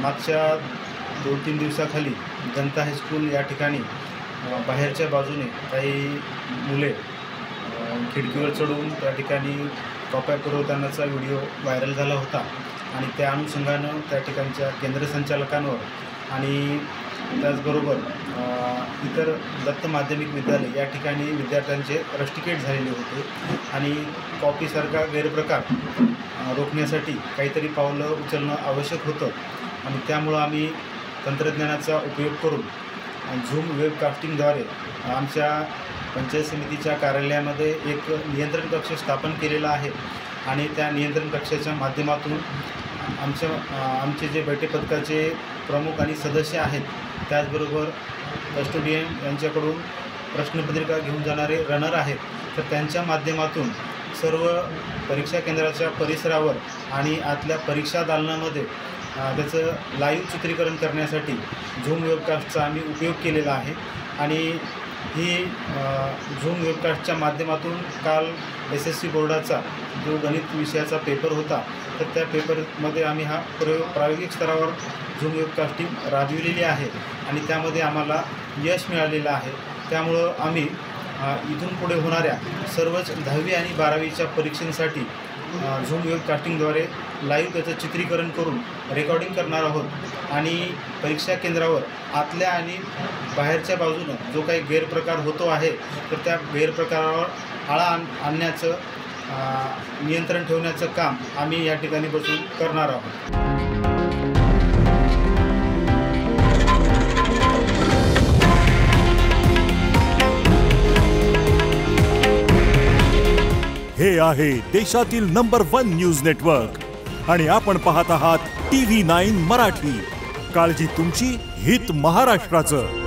मागच्या 2-3 दिवसाखाली जनता हायस्कूल या ठिकाणी बाहेरच्या बाजूने काही मुले खिडकीवर चढून त्या ठिकाणी कॉप्या पुरवतानाचा व्हिडिओ व्हायरल झाला होता आणि त्या अनुषंगानं त्या ठिकाणच्या केंद्र संचालकांवर आणि त्याचबरोबर इतर दत्त माध्यमिक विद्यालय या ठिकाणी विद्यार्थ्यांचे रस्टिकेट झालेले होते आणि कॉपीसारखा गैरप्रकार रोखण्यासाठी काहीतरी पावलं उचलणं आवश्यक होतं आणि त्यामुळं आम्ही तंत्रज्ञानाचा उपयोग करून झूम वेबकास्टिंगद्वारे आमच्या पंचायत समितीच्या कार्यालयामध्ये एक नियंत्रण कक्ष स्थापन केलेला आहे आणि त्या नियंत्रण कक्षाच्या माध्यमातून आमचे जे बैठे पथकाचे प्रमुख आणि सदस्य आहेत त्याचबरोबर कस्टोडियन यांच्याकडून प्रश्नपत्रिका घेऊन जाणारे रनर आहेत तर त्यांच्या माध्यमातून सर्व परीक्षा केंद्राच्या परिसरावर आणि आतल्या परीक्षा दालनामध्ये त्याचं लाईव्ह चित्रीकरण करण्यासाठी झूम वेबकास्टचा आम्ही उपयोग केलेला आहे आणि ही झूम वेबकास्टच्या माध्यमातून काल SSC बोर्डाचा जो गणित विषयाचा पेपर होता तर त्या पेपरमध्ये आम्ही हा प्रायोगिक स्तरावर झूम वेबकास्टिंग राबविलेली आहे आणि त्यामध्ये आम्हाला यश मिळालेलं आहे। त्यामुळं आम्ही इथून पुढे होणाऱ्या सर्वच 10वी आणि 12वीच्या परीक्षेसाठी झूम वेबकास्टिंगद्वारे लाईव्ह त्याचं चित्रीकरण करून रेकॉर्डिंग करणार आहोत आणि परीक्षा केंद्रावर आतल्या आणि बाहेरच्या बाजूनं जो काही गैरप्रकार होतो आहे तर त्या गैरप्रकारावर आळा आणण्याचं नियंत्रण ठेवण्याचं काम आम्ही या ठिकाणी बसून करणार आहोत। हे आहे देशातील नंबर 1 न्यूज नेटवर्क आणि आपण पाहत आहात TV9 मराठी। काळजी तुमची, हित महाराष्ट्राचं।